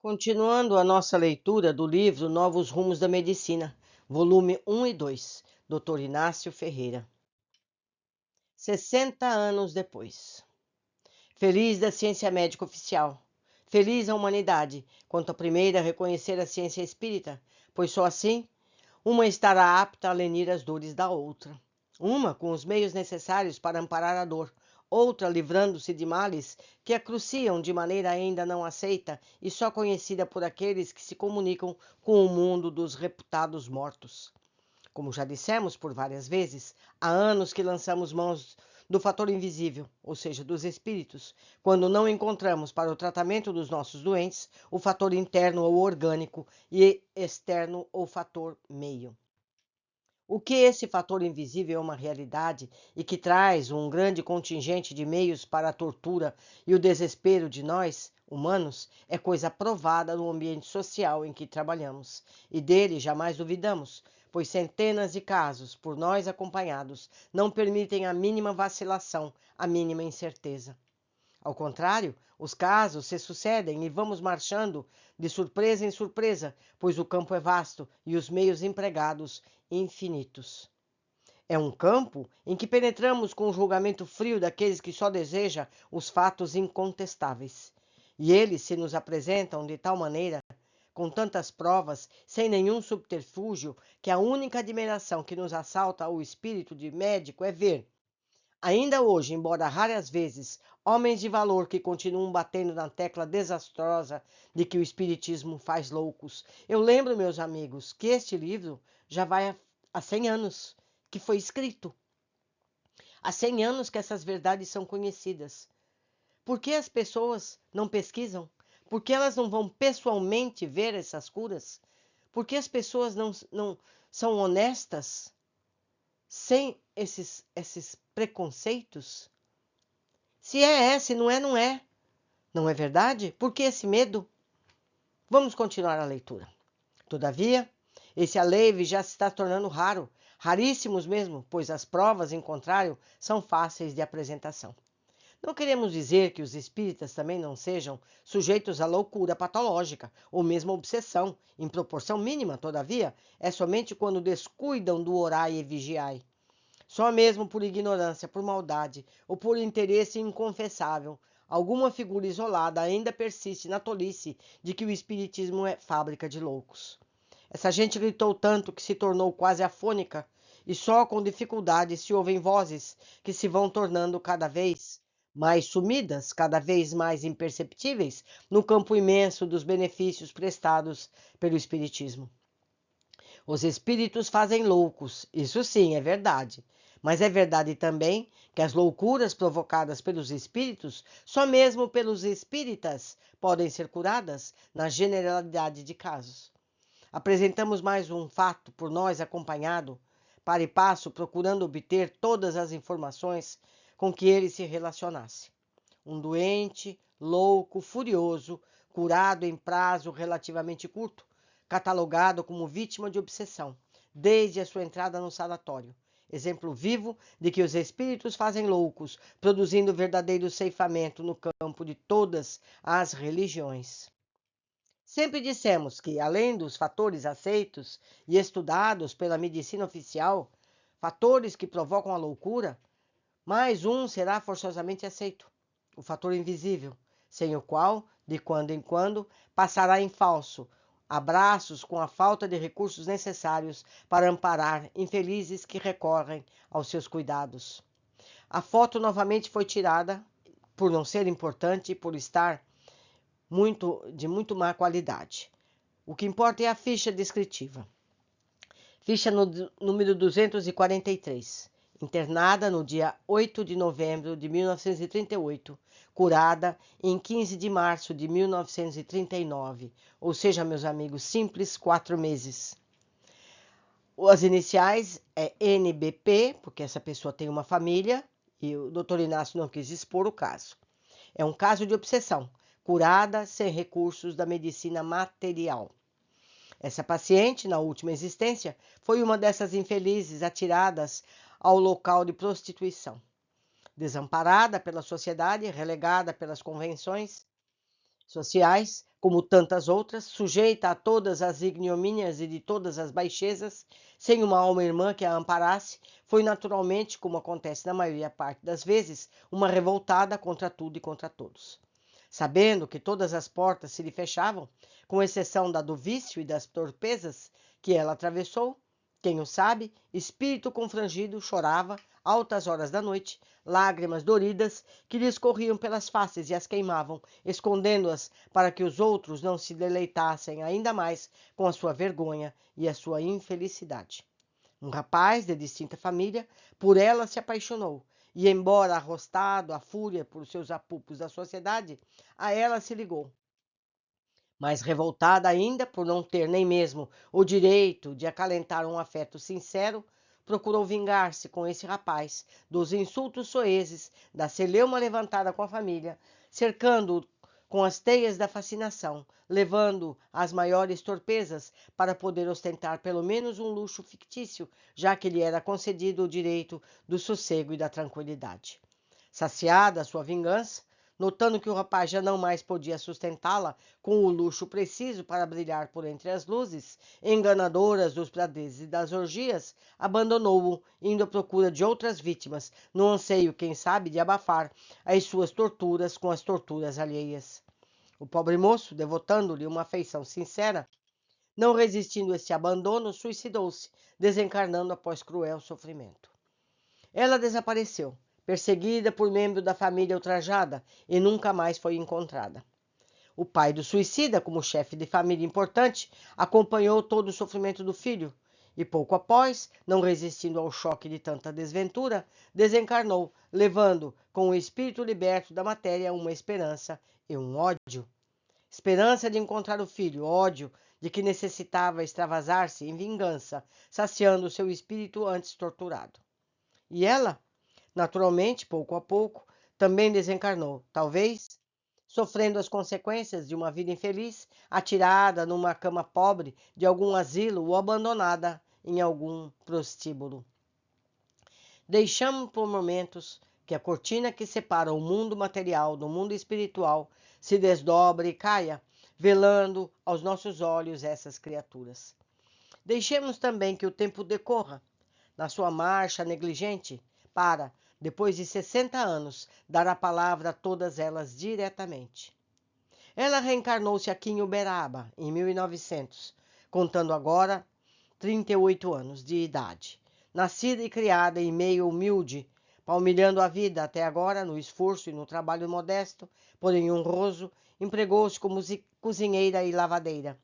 Continuando a nossa leitura do livro Novos Rumos da Medicina, volume 1 e 2, Dr. Inácio Ferreira. 60 anos depois. Feliz da ciência médica oficial. Feliz a humanidade, quanto a primeira a reconhecer a ciência espírita, pois só assim uma estará apta a lenir as dores da outra. Uma com os meios necessários para amparar a dor, outra livrando-se de males que a cruciam de maneira ainda não aceita e só conhecida por aqueles que se comunicam com o mundo dos reputados mortos. Como já dissemos por várias vezes, há anos que lançamos mãos do fator invisível, ou seja, dos espíritos, quando não encontramos para o tratamento dos nossos doentes o fator interno ou orgânico e externo ou fator meio. O que esse fator invisível é uma realidade e que traz um grande contingente de meios para a tortura e o desespero de nós, humanos, é coisa provada no ambiente social em que trabalhamos, e dele jamais duvidamos, pois centenas de casos, por nós acompanhados, não permitem a mínima vacilação, a mínima incerteza. Ao contrário, os casos se sucedem e vamos marchando de surpresa em surpresa, pois o campo é vasto e os meios empregados infinitos. É um campo em que penetramos com o julgamento frio daqueles que só desejam os fatos incontestáveis. E eles se nos apresentam de tal maneira, com tantas provas, sem nenhum subterfúgio, que a única admiração que nos assalta ao espírito de médico é ver, ainda hoje, embora raras vezes, homens de valor que continuam batendo na tecla desastrosa de que o espiritismo faz loucos. Eu lembro, meus amigos, que este livro já vai há 100 anos que foi escrito. Há 100 anos que essas verdades são conhecidas. Por que as pessoas não pesquisam? Por que elas não vão pessoalmente ver essas curas? Por que as pessoas não são honestas sem esses preconceitos? Se é, se não é, não é. Não é verdade? Por que esse medo? Vamos continuar a leitura. Todavia, esse aleve já se está tornando raro, raríssimos mesmo, pois as provas em contrário são fáceis de apresentação. Não queremos dizer que os espíritas também não sejam sujeitos à loucura patológica, ou mesmo obsessão, em proporção mínima, todavia, é somente quando descuidam do orai e vigiai. Só mesmo por ignorância, por maldade ou por interesse inconfessável, alguma figura isolada ainda persiste na tolice de que o espiritismo é fábrica de loucos. Essa gente gritou tanto que se tornou quase afônica, e só com dificuldade se ouvem vozes que se vão tornando cada vez mais sumidas, cada vez mais imperceptíveis no campo imenso dos benefícios prestados pelo espiritismo. Os espíritos fazem loucos, isso sim é verdade. Mas é verdade também que as loucuras provocadas pelos espíritos, só mesmo pelos espíritas, podem ser curadas na generalidade de casos. Apresentamos mais um fato por nós acompanhado, para e passo, procurando obter todas as informações com que ele se relacionasse. Um doente, louco, furioso, curado em prazo relativamente curto, catalogado como vítima de obsessão, desde a sua entrada no sanatório. Exemplo vivo de que os espíritos fazem loucos, produzindo verdadeiro ceifamento no campo de todas as religiões. Sempre dissemos que, além dos fatores aceitos e estudados pela medicina oficial, fatores que provocam a loucura, mais um será forçosamente aceito: o fator invisível, sem o qual, de quando em quando, passará em falso abraços com a falta de recursos necessários para amparar infelizes que recorrem aos seus cuidados. A foto novamente foi tirada, por não ser importante e por estar de muito má qualidade. O que importa é a ficha descritiva. Ficha número 243. Internada no dia 8 de novembro de 1938, curada em 15 de março de 1939, ou seja, meus amigos, simples 4 meses. As iniciais é NBP, porque essa pessoa tem uma família, e o Dr. Inácio não quis expor o caso. É um caso de obsessão, curada sem recursos da medicina material. Essa paciente, na última existência, foi uma dessas infelizes atiradas ao local de prostituição. Desamparada pela sociedade, relegada pelas convenções sociais, como tantas outras, sujeita a todas as ignomínias e de todas as baixezas, sem uma alma irmã que a amparasse, foi naturalmente, como acontece na maioria parte das vezes, uma revoltada contra tudo e contra todos. Sabendo que todas as portas se lhe fechavam, com exceção da do vício e das torpezas que ela atravessou, quem o sabe, espírito confrangido, chorava, altas horas da noite, lágrimas doridas que lhe escorriam pelas faces e as queimavam, escondendo-as para que os outros não se deleitassem ainda mais com a sua vergonha e a sua infelicidade. Um rapaz de distinta família por ela se apaixonou, e embora arrostado à fúria por seus apupos da sociedade, a ela se ligou. Mas revoltada ainda por não ter nem mesmo o direito de acalentar um afeto sincero, procurou vingar-se com esse rapaz dos insultos soezes, da celeuma levantada com a família, cercando-o com as teias da fascinação, levando-o às maiores torpezas para poder ostentar pelo menos um luxo fictício, já que lhe era concedido o direito do sossego e da tranquilidade. Saciada a sua vingança, notando que o rapaz já não mais podia sustentá-la com o luxo preciso para brilhar por entre as luzes enganadoras dos prazeres e das orgias, abandonou-o, indo à procura de outras vítimas, no anseio, quem sabe, de abafar as suas torturas com as torturas alheias. O pobre moço, devotando-lhe uma afeição sincera, não resistindo a esse abandono, suicidou-se, desencarnando após cruel sofrimento. Ela desapareceu, perseguida por membro da família ultrajada, e nunca mais foi encontrada. O pai do suicida, como chefe de família importante, acompanhou todo o sofrimento do filho e, pouco após, não resistindo ao choque de tanta desventura, desencarnou, levando, com o espírito liberto da matéria, uma esperança e um ódio. Esperança de encontrar o filho, ódio de que necessitava extravasar-se em vingança, saciando o seu espírito antes torturado. E ela, naturalmente, pouco a pouco, também desencarnou, talvez sofrendo as consequências de uma vida infeliz, atirada numa cama pobre de algum asilo ou abandonada em algum prostíbulo. Deixamos por momentos que a cortina que separa o mundo material do mundo espiritual se desdobre e caia, velando aos nossos olhos essas criaturas. Deixemos também que o tempo decorra, na sua marcha negligente, para, depois de 60 anos, dar a palavra a todas elas diretamente. Ela reencarnou-se aqui em Uberaba, em 1900, contando agora 38 anos de idade. Nascida e criada em meio humilde, palmilhando a vida até agora no esforço e no trabalho modesto, porém honroso, empregou-se como cozinheira e lavadeira.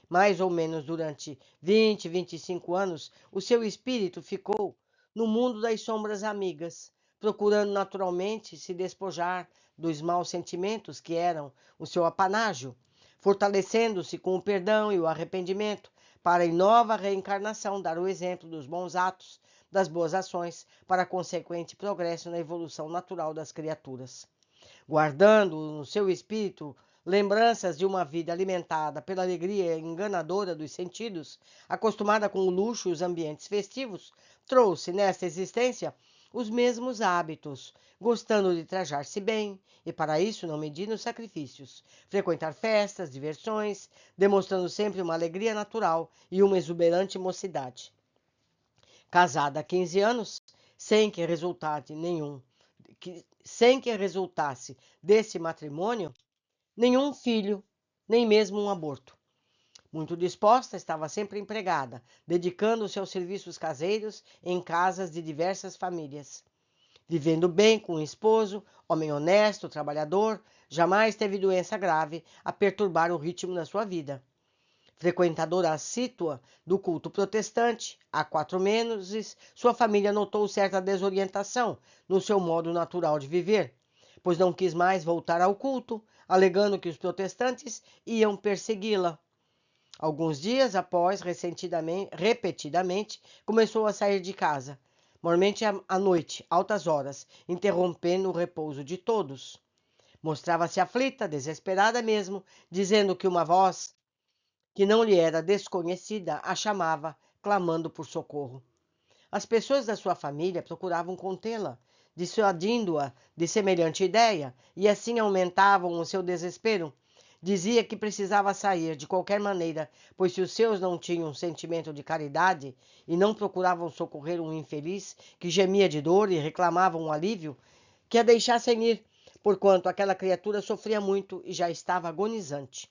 Mais ou menos durante 25 anos, o seu espírito ficou no mundo das sombras amigas, procurando naturalmente se despojar dos maus sentimentos que eram o seu apanágio, fortalecendo-se com o perdão e o arrependimento, para em nova reencarnação dar o exemplo dos bons atos, das boas ações, para consequente progresso na evolução natural das criaturas. Guardando no seu espírito lembranças de uma vida alimentada pela alegria enganadora dos sentidos, acostumada com o luxo e os ambientes festivos, trouxe nesta existência os mesmos hábitos, gostando de trajar-se bem e, para isso, não medindo sacrifícios, frequentar festas, diversões, demonstrando sempre uma alegria natural e uma exuberante mocidade. Casada há 15 anos, sem que resultasse desse matrimônio nenhum filho, nem mesmo um aborto. Muito disposta, estava sempre empregada, dedicando-se aos serviços caseiros em casas de diversas famílias. Vivendo bem com o esposo, homem honesto, trabalhador, jamais teve doença grave a perturbar o ritmo da sua vida. Frequentadora assídua do culto protestante, há 4 meses, sua família notou certa desorientação no seu modo natural de viver, pois não quis mais voltar ao culto, alegando que os protestantes iam persegui-la. Alguns dias após, repetidamente, começou a sair de casa, normalmente à noite, altas horas, interrompendo o repouso de todos. Mostrava-se aflita, desesperada mesmo, dizendo que uma voz que não lhe era desconhecida a chamava, clamando por socorro. As pessoas da sua família procuravam contê-la, dissuadindo-a de semelhante ideia, e assim aumentavam o seu desespero, Dizia que precisava sair de qualquer maneira, pois se os seus não tinham um sentimento de caridade e não procuravam socorrer um infeliz que gemia de dor e reclamava um alívio, que a deixassem ir, porquanto aquela criatura sofria muito e já estava agonizante.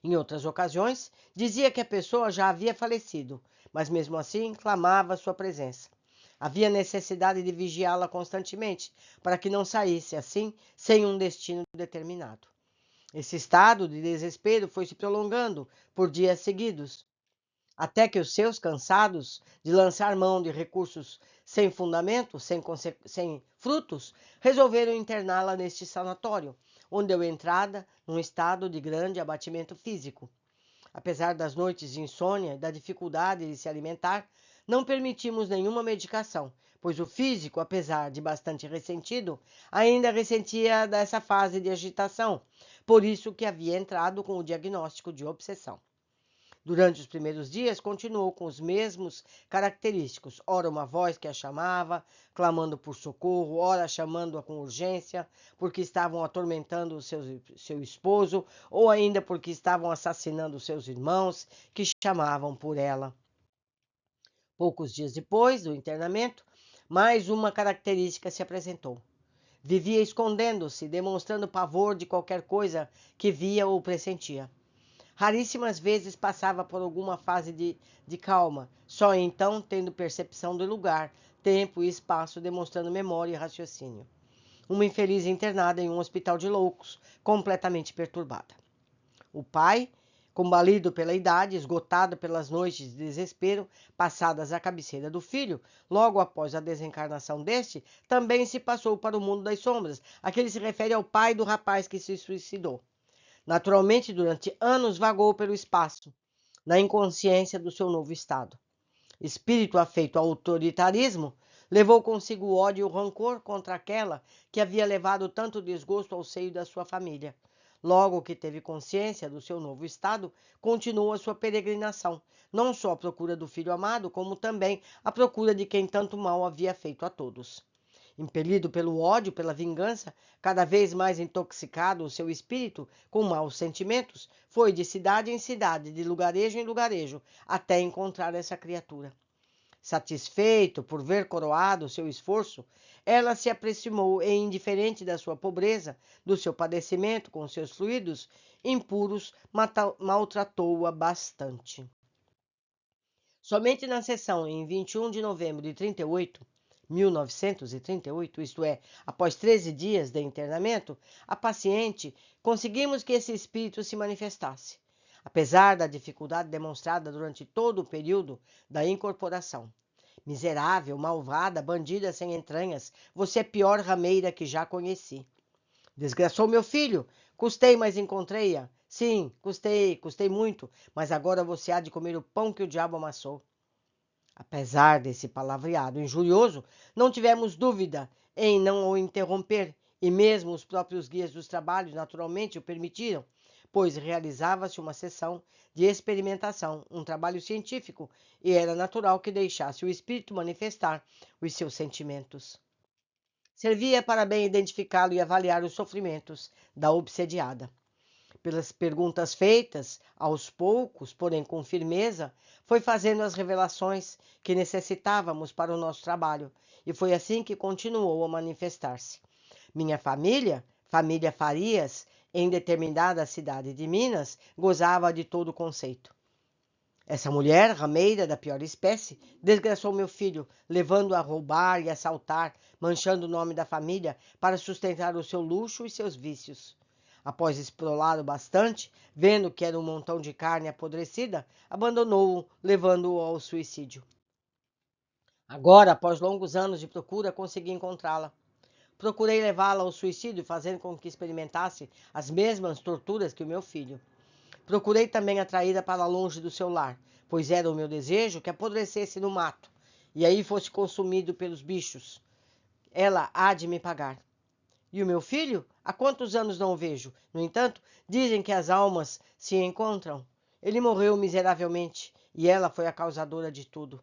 Em outras ocasiões, dizia que a pessoa já havia falecido, mas mesmo assim clamava sua presença. Havia necessidade de vigiá-la constantemente, para que não saísse assim, sem um destino determinado. Esse estado de desespero foi se prolongando por dias seguidos, até que os seus, cansados de lançar mão de recursos sem fundamento, sem frutos, resolveram interná-la neste sanatório, onde deu entrada num estado de grande abatimento físico. Apesar das noites de insônia e da dificuldade de se alimentar, não permitimos nenhuma medicação, pois o físico, apesar de bastante ressentido, ainda ressentia dessa fase de agitação, por isso que havia entrado com o diagnóstico de obsessão. Durante os primeiros dias, continuou com os mesmos característicos, ora uma voz que a chamava, clamando por socorro, ora chamando-a com urgência, porque estavam atormentando o seu esposo, ou ainda porque estavam assassinando seus irmãos, que chamavam por ela. Poucos dias depois do internamento, mais uma característica se apresentou. Vivia escondendo-se, demonstrando pavor de qualquer coisa que via ou pressentia. Raríssimas vezes passava por alguma fase de calma, só então tendo percepção do lugar, tempo e espaço, demonstrando memória e raciocínio. Uma infeliz internada em um hospital de loucos, completamente perturbada. O pai, combalido pela idade, esgotado pelas noites de desespero passadas à cabeceira do filho, logo após a desencarnação deste, também se passou para o mundo das sombras, a que ele se refere ao pai do rapaz que se suicidou. Naturalmente, durante anos vagou pelo espaço, na inconsciência do seu novo estado. Espírito afeito ao autoritarismo, levou consigo o ódio e o rancor contra aquela que havia levado tanto desgosto ao seio da sua família. Logo que teve consciência do seu novo estado, continuou a sua peregrinação, não só à procura do filho amado, como também à procura de quem tanto mal havia feito a todos. Impelido pelo ódio, pela vingança, cada vez mais intoxicado o seu espírito com maus sentimentos, foi de cidade em cidade, de lugarejo em lugarejo, até encontrar essa criatura. Satisfeito por ver coroado o seu esforço, ela se aproximou e, indiferente da sua pobreza, do seu padecimento com seus fluidos impuros, maltratou-a bastante. Somente na sessão em 21 de novembro de 1938, isto é, após 13 dias de internamento, a paciente conseguimos que esse espírito se manifestasse, apesar da dificuldade demonstrada durante todo o período da incorporação. Miserável, malvada, bandida sem entranhas, você é a pior rameira que já conheci. Desgraçou meu filho, custei, mas encontrei-a. Sim, custei muito, mas agora você há de comer o pão que o diabo amassou. Apesar desse palavreado injurioso, não tivemos dúvida em não o interromper, e mesmo os próprios guias dos trabalhos naturalmente o permitiram, pois realizava-se uma sessão de experimentação, um trabalho científico, e era natural que deixasse o espírito manifestar os seus sentimentos. Servia para bem identificá-lo e avaliar os sofrimentos da obsediada. Pelas perguntas feitas, aos poucos, porém com firmeza, foi fazendo as revelações que necessitávamos para o nosso trabalho, e foi assim que continuou a manifestar-se. Minha família, família Farias, em determinada cidade de Minas, gozava de todo o conceito. Essa mulher, rameira da pior espécie, desgraçou meu filho, levando-o a roubar e assaltar, manchando o nome da família para sustentar o seu luxo e seus vícios. Após esprolá-lo bastante, vendo que era um montão de carne apodrecida, abandonou-o, levando-o ao suicídio. Agora, após longos anos de procura, consegui encontrá-la. Procurei levá-la ao suicídio, fazendo com que experimentasse as mesmas torturas que o meu filho. Procurei também atraí-la para longe do seu lar, pois era o meu desejo que apodrecesse no mato, e aí fosse consumido pelos bichos. Ela há de me pagar. E o meu filho? Há quantos anos não o vejo? No entanto, dizem que as almas se encontram. Ele morreu miseravelmente, e ela foi a causadora de tudo.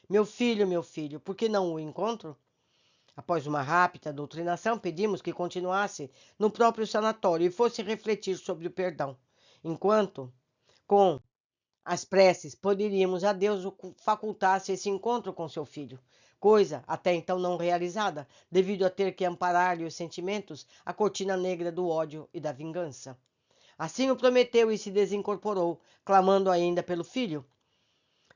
Meu filho, por que não o encontro? Após uma rápida doutrinação, pedimos que continuasse no próprio sanatório e fosse refletir sobre o perdão, enquanto, com as preces, pediríamos a Deus o facultasse esse encontro com seu filho, coisa até então não realizada, devido a ter que amparar-lhe os sentimentos, a cortina negra do ódio e da vingança. Assim o prometeu e se desincorporou, clamando ainda pelo filho.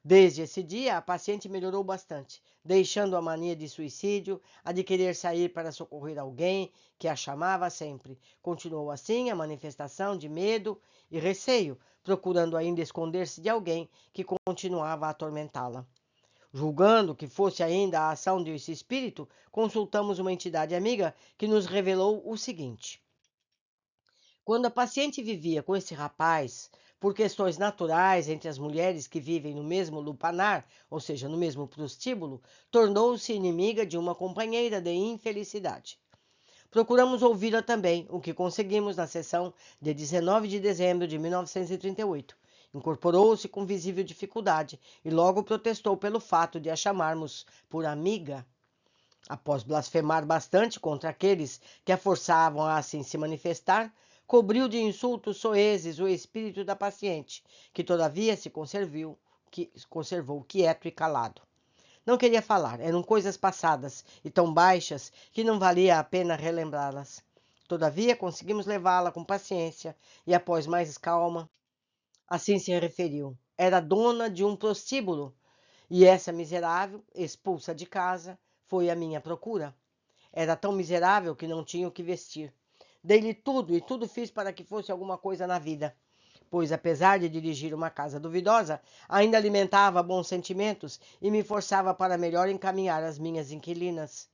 Desde esse dia, a paciente melhorou bastante, deixando a mania de suicídio, a de querer sair para socorrer alguém que a chamava sempre. Continuou assim a manifestação de medo e receio, procurando ainda esconder-se de alguém que continuava a atormentá-la. Julgando que fosse ainda a ação desse espírito, consultamos uma entidade amiga que nos revelou o seguinte: quando a paciente vivia com esse rapaz, por questões naturais entre as mulheres que vivem no mesmo lupanar, ou seja, no mesmo prostíbulo, tornou-se inimiga de uma companheira de infelicidade. Procuramos ouvi-la também, o que conseguimos na sessão de 19 de dezembro de 1938. Incorporou-se com visível dificuldade e logo protestou pelo fato de a chamarmos por amiga. Após blasfemar bastante contra aqueles que a forçavam a assim se manifestar, cobriu de insultos soezes o espírito da paciente, que todavia se conservou quieto e calado. Não queria falar, eram coisas passadas e tão baixas que não valia a pena relembrá-las. Todavia, conseguimos levá-la com paciência e, após mais calma, assim se referiu. Era dona de um prostíbulo e essa miserável, expulsa de casa, foi à minha procura. Era tão miserável que não tinha o que vestir. Dei-lhe tudo e tudo fiz para que fosse alguma coisa na vida, pois, apesar de dirigir uma casa duvidosa, ainda alimentava bons sentimentos e me forçava para melhor encaminhar as minhas inquilinas.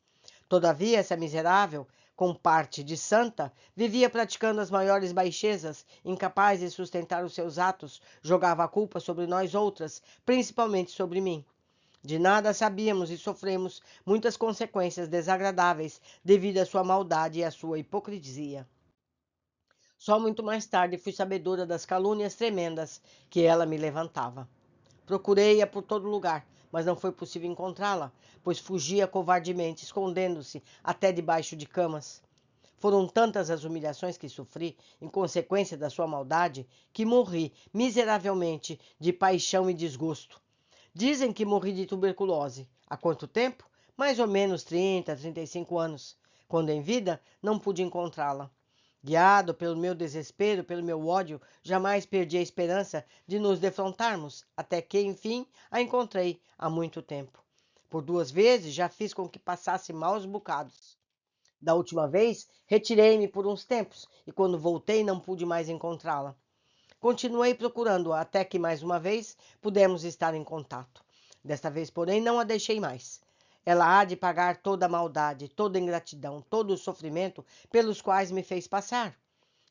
Todavia, essa miserável, com parte de santa, vivia praticando as maiores baixezas, incapaz de sustentar os seus atos, jogava a culpa sobre nós outras, principalmente sobre mim. De nada sabíamos e sofremos muitas consequências desagradáveis devido à sua maldade e à sua hipocrisia. Só muito mais tarde fui sabedora das calúnias tremendas que ela me levantava. Procurei-a por todo lugar, mas não foi possível encontrá-la, pois fugia covardemente, escondendo-se até debaixo de camas. Foram tantas as humilhações que sofri, em consequência da sua maldade, que morri miseravelmente de paixão e desgosto. Dizem que morri de tuberculose. Há quanto tempo? Mais ou menos 35 anos. Quando em vida, não pude encontrá-la. Guiado pelo meu desespero, pelo meu ódio, jamais perdi a esperança de nos defrontarmos, até que, enfim, a encontrei há muito tempo. Por 2 vezes já fiz com que passasse maus bocados. Da última vez, retirei-me por uns tempos, e quando voltei não pude mais encontrá-la. Continuei procurando-a até que, mais uma vez, pudemos estar em contato. Desta vez, porém, não a deixei mais. Ela há de pagar toda a maldade, toda a ingratidão, todo o sofrimento pelos quais me fez passar.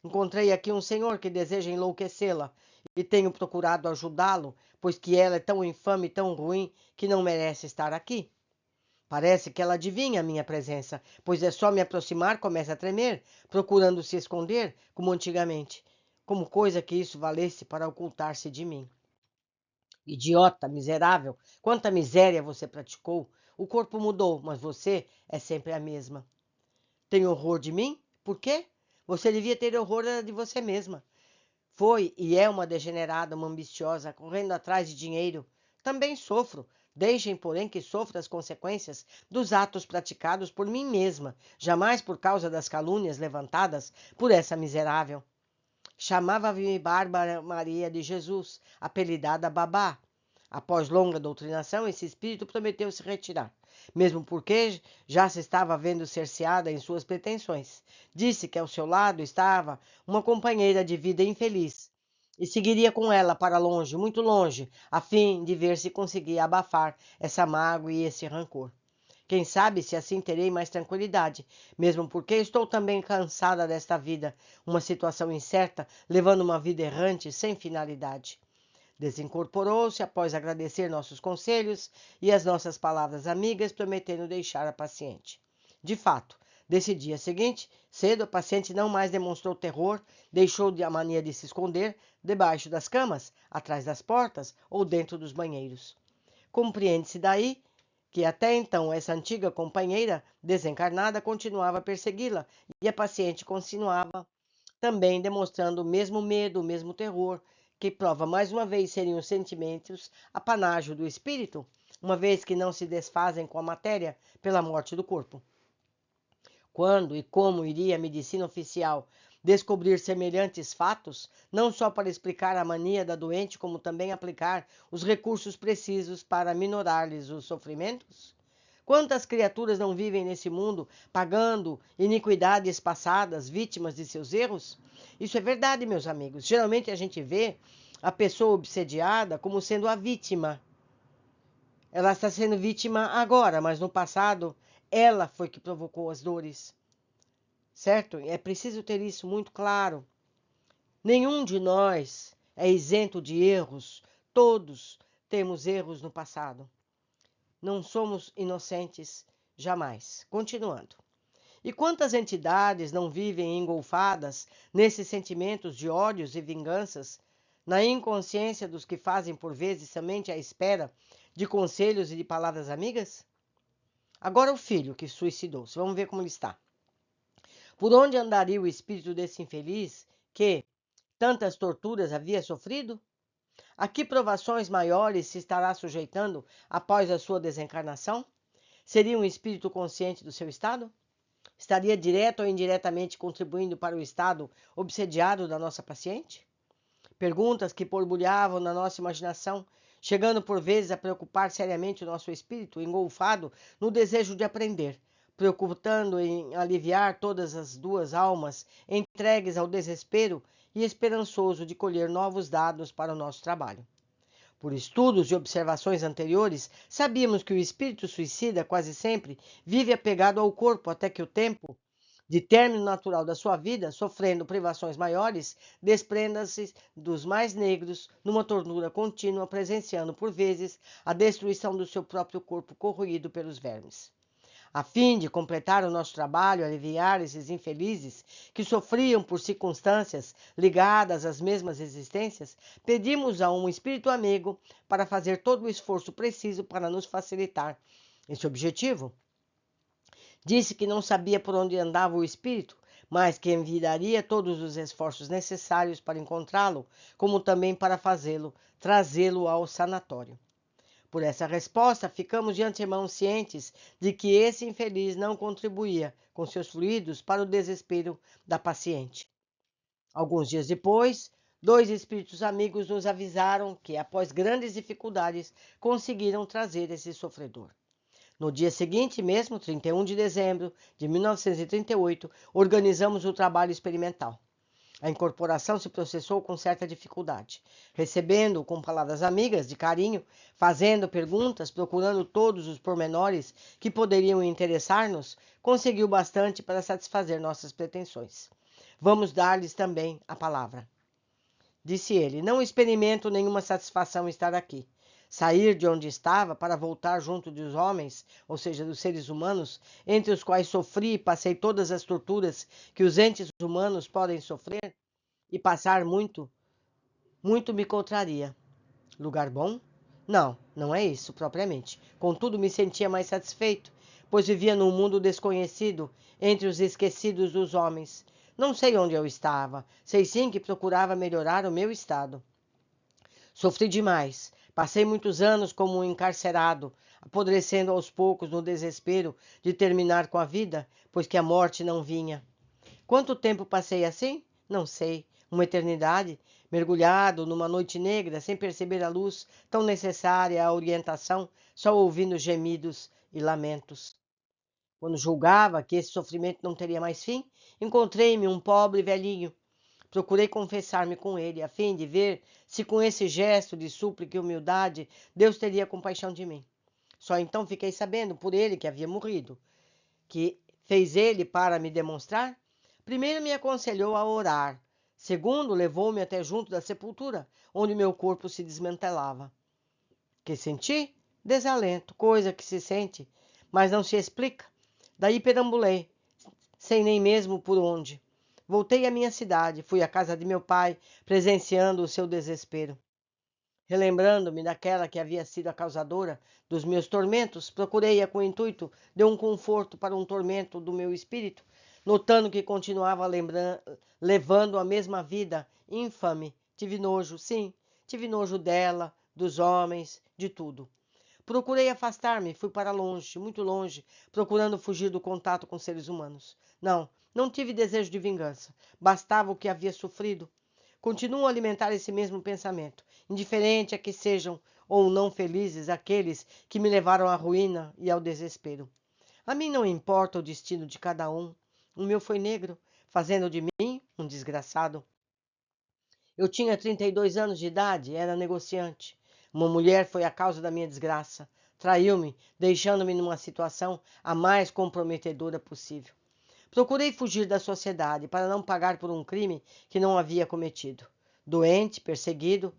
Encontrei aqui um senhor que deseja enlouquecê-la e tenho procurado ajudá-lo, pois que ela é tão infame e tão ruim que não merece estar aqui. Parece que ela adivinha a minha presença, pois é só me aproximar, começa a tremer, procurando se esconder, como antigamente, como coisa que isso valesse para ocultar-se de mim. Idiota, miserável, quanta miséria você praticou. O corpo mudou, mas você é sempre a mesma. Tem horror de mim? Por quê? Você devia ter horror de você mesma. Foi e é uma degenerada, uma ambiciosa, correndo atrás de dinheiro. Também sofro. Deixem, porém, que sofra as consequências dos atos praticados por mim mesma, jamais por causa das calúnias levantadas por essa miserável. Chamava-me Bárbara Maria de Jesus, apelidada Babá. Após longa doutrinação, esse espírito prometeu se retirar, mesmo porque já se estava vendo cerceada em suas pretensões. Disse que ao seu lado estava uma companheira de vida infeliz e seguiria com ela para longe, muito longe, a fim de ver se conseguia abafar essa mágoa e esse rancor. Quem sabe se assim terei mais tranquilidade, mesmo porque estou também cansada desta vida, uma situação incerta, levando uma vida errante sem finalidade. Desincorporou-se após agradecer nossos conselhos e as nossas palavras amigas, prometendo deixar a paciente. De fato, desse dia seguinte, cedo, a paciente não mais demonstrou terror, deixou a mania de se esconder debaixo das camas, atrás das portas ou dentro dos banheiros. Compreende-se daí que até então essa antiga companheira desencarnada continuava a persegui-la e a paciente continuava também demonstrando o mesmo medo, o mesmo terror, que prova mais uma vez serem os sentimentos apanágio do espírito, uma vez que não se desfazem com a matéria pela morte do corpo. Quando e como iria a medicina oficial descobrir semelhantes fatos, não só para explicar a mania da doente, como também aplicar os recursos precisos para minorar-lhes os sofrimentos? Quantas criaturas não vivem nesse mundo pagando iniquidades passadas, vítimas de seus erros? Isso é verdade, meus amigos. Geralmente a gente vê a pessoa obsediada como sendo a vítima. Ela está sendo vítima agora, mas no passado ela foi que provocou as dores. Certo? É preciso ter isso muito claro. Nenhum de nós é isento de erros. Todos temos erros no passado. Não somos inocentes jamais. Continuando. E quantas entidades não vivem engolfadas nesses sentimentos de ódios e vinganças, na inconsciência dos que fazem por vezes somente à espera de conselhos e de palavras amigas? Agora o filho que suicidou-se, vamos ver como ele está. Por onde andaria o espírito desse infeliz que tantas torturas havia sofrido? A que provações maiores se estará sujeitando após a sua desencarnação? Seria um espírito consciente do seu estado? Estaria direto ou indiretamente contribuindo para o estado obsediado da nossa paciente? Perguntas que borbulhavam na nossa imaginação, chegando por vezes a preocupar seriamente o nosso espírito, engolfado no desejo de aprender, preocupando em aliviar todas as duas almas entregues ao desespero e esperançoso de colher novos dados para o nosso trabalho. Por estudos e observações anteriores, sabíamos que o espírito suicida quase sempre vive apegado ao corpo até que o tempo de término natural da sua vida, sofrendo privações maiores, desprenda-se dos mais negros numa tortura contínua, presenciando por vezes a destruição do seu próprio corpo corroído pelos vermes. A fim de completar o nosso trabalho, aliviar esses infelizes que sofriam por circunstâncias ligadas às mesmas existências, pedimos a um espírito amigo para fazer todo o esforço preciso para nos facilitar esse objetivo. Disse que não sabia por onde andava o espírito, mas que enviaria todos os esforços necessários para encontrá-lo, como também para fazê-lo, trazê-lo ao sanatório. Por essa resposta, ficamos de antemão cientes de que esse infeliz não contribuía com seus fluidos para o desespero da paciente. Alguns dias depois, 2 espíritos amigos nos avisaram que, após grandes dificuldades, conseguiram trazer esse sofredor. No dia seguinte mesmo, 31 de dezembro de 1938, organizamos o trabalho experimental. A incorporação se processou com certa dificuldade, recebendo-o com palavras amigas, de carinho, fazendo perguntas, procurando todos os pormenores que poderiam interessar-nos, conseguiu bastante para satisfazer nossas pretensões. Vamos dar-lhes também a palavra. Disse ele, não experimento nenhuma satisfação em estar aqui. Sair de onde estava para voltar junto dos homens, ou seja, dos seres humanos, entre os quais sofri e passei todas as torturas que os entes humanos podem sofrer, e passar muito me contraria. Lugar bom? Não, não é isso propriamente. Contudo, me sentia mais satisfeito, pois vivia num mundo desconhecido, entre os esquecidos dos homens. Não sei onde eu estava, sei sim que procurava melhorar o meu estado. Sofri demais. Passei muitos anos como um encarcerado, apodrecendo aos poucos no desespero de terminar com a vida, pois que a morte não vinha. Quanto tempo passei assim? Não sei. Uma eternidade, mergulhado numa noite negra, sem perceber a luz tão necessária à orientação, só ouvindo gemidos e lamentos. Quando julgava que esse sofrimento não teria mais fim, encontrei-me um pobre velhinho. Procurei confessar-me com ele, a fim de ver se com esse gesto de súplica e humildade Deus teria compaixão de mim. Só então fiquei sabendo por ele que havia morrido. Que fez ele para me demonstrar? Primeiro me aconselhou a orar. Segundo, levou-me até junto da sepultura, onde meu corpo se desmantelava. Que senti? Desalento, coisa que se sente, mas não se explica. Daí perambulei, sem nem mesmo por onde. Voltei à minha cidade, fui à casa de meu pai, presenciando o seu desespero. Relembrando-me daquela que havia sido a causadora dos meus tormentos, procurei-a com o intuito de um conforto para um tormento do meu espírito, notando que continuava levando a mesma vida infame. Tive nojo, sim, tive nojo dela, dos homens, de tudo. Procurei afastar-me, fui para longe, muito longe, procurando fugir do contato com seres humanos. Não tive desejo de vingança. Bastava o que havia sofrido. Continuo a alimentar esse mesmo pensamento, indiferente a que sejam ou não felizes aqueles que me levaram à ruína e ao desespero. A mim não importa o destino de cada um. O meu foi negro, fazendo de mim um desgraçado. Eu tinha 32 anos de idade, era negociante. Uma mulher foi a causa da minha desgraça. Traiu-me, deixando-me numa situação a mais comprometedora possível. Procurei fugir da sociedade para não pagar por um crime que não havia cometido. Doente, perseguido,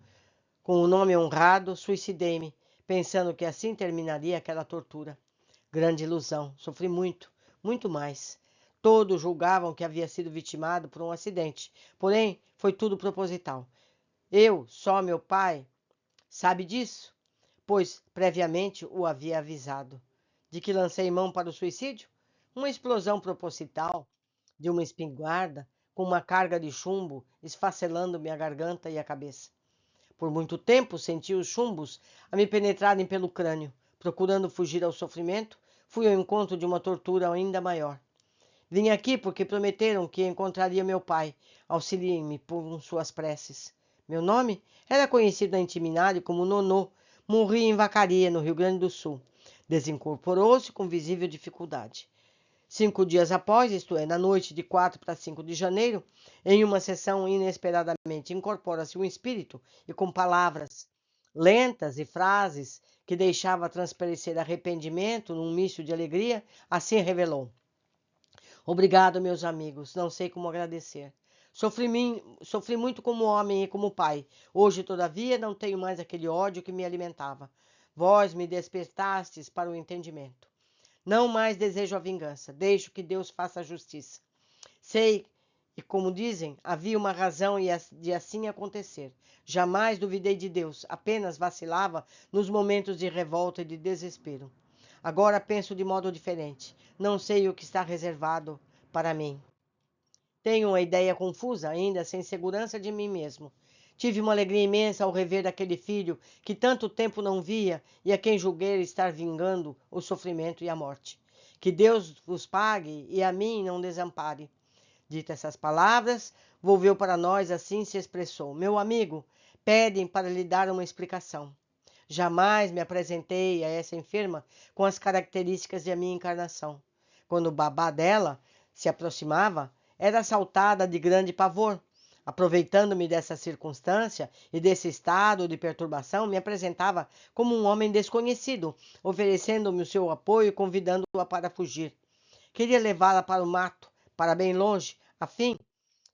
com o nome honrado, suicidei-me, pensando que assim terminaria aquela tortura. Grande ilusão. Sofri muito, muito mais. Todos julgavam que havia sido vitimado por um acidente, porém foi tudo proposital. Só meu pai, sabe disso, pois previamente o havia avisado. De que lancei mão para o suicídio? Uma explosão proposital de uma espingarda com uma carga de chumbo esfacelando-me a garganta e a cabeça. Por muito tempo senti os chumbos a me penetrarem pelo crânio. Procurando fugir ao sofrimento, fui ao encontro de uma tortura ainda maior. Vim aqui porque prometeram que encontraria meu pai. Auxiliem-me por suas preces. Meu nome era conhecido na intimidade como Nonô. Morri em Vacaria, no Rio Grande do Sul. Desincorporou-se com visível dificuldade. 5 dias após, isto é, na noite de 4 para 5 de janeiro, em uma sessão inesperadamente incorpora-se um espírito e com palavras lentas e frases que deixava transparecer arrependimento num misto de alegria, assim revelou. Obrigado, meus amigos, não sei como agradecer. Sofri muito como homem e como pai. Hoje, todavia, não tenho mais aquele ódio que me alimentava. Vós me despertastes para o entendimento. Não mais desejo a vingança, deixo que Deus faça a justiça. Sei, e como dizem, havia uma razão de assim acontecer. Jamais duvidei de Deus, apenas vacilava nos momentos de revolta e de desespero. Agora penso de modo diferente. Não sei o que está reservado para mim. Tenho uma ideia confusa, ainda sem segurança de mim mesmo. Tive uma alegria imensa ao rever aquele filho que tanto tempo não via e a quem julguei estar vingando o sofrimento e a morte. Que Deus vos pague e a mim não desampare. Dita essas palavras, volveu para nós, assim se expressou. Meu amigo, pedem para lhe dar uma explicação. Jamais me apresentei a essa enferma com as características de minha encarnação. Quando o babá dela se aproximava, era assaltada de grande pavor. Aproveitando-me dessa circunstância e desse estado de perturbação, me apresentava como um homem desconhecido, oferecendo-me o seu apoio e convidando-a para fugir. Queria levá-la para o mato, para bem longe, a fim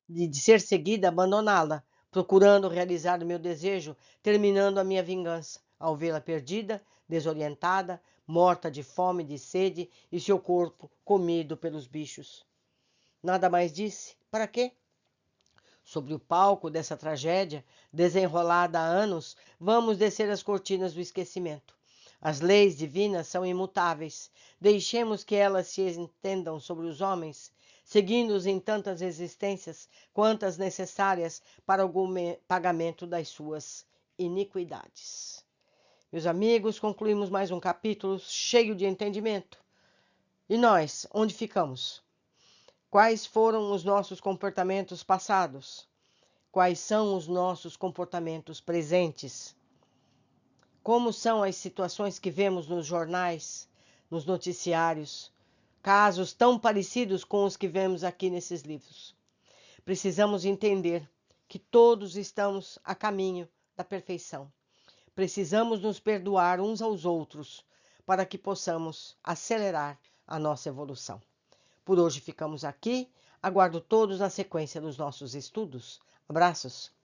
de ser seguida, abandoná-la, procurando realizar o meu desejo, terminando a minha vingança, ao vê-la perdida, desorientada, morta de fome e de sede e seu corpo comido pelos bichos. Nada mais disse. Para quê? Sobre o palco dessa tragédia, desenrolada há anos, vamos descer as cortinas do esquecimento. As leis divinas são imutáveis. Deixemos que elas se entendam sobre os homens, seguindo-os em tantas existências quantas necessárias para o pagamento das suas iniquidades. Meus amigos, concluímos mais um capítulo cheio de entendimento. E nós, onde ficamos? Quais foram os nossos comportamentos passados? Quais são os nossos comportamentos presentes? Como são as situações que vemos nos jornais, nos noticiários? Casos tão parecidos com os que vemos aqui nesses livros. Precisamos entender que todos estamos a caminho da perfeição. Precisamos nos perdoar uns aos outros para que possamos acelerar a nossa evolução. Por hoje ficamos aqui. Aguardo todos na sequência dos nossos estudos. Abraços!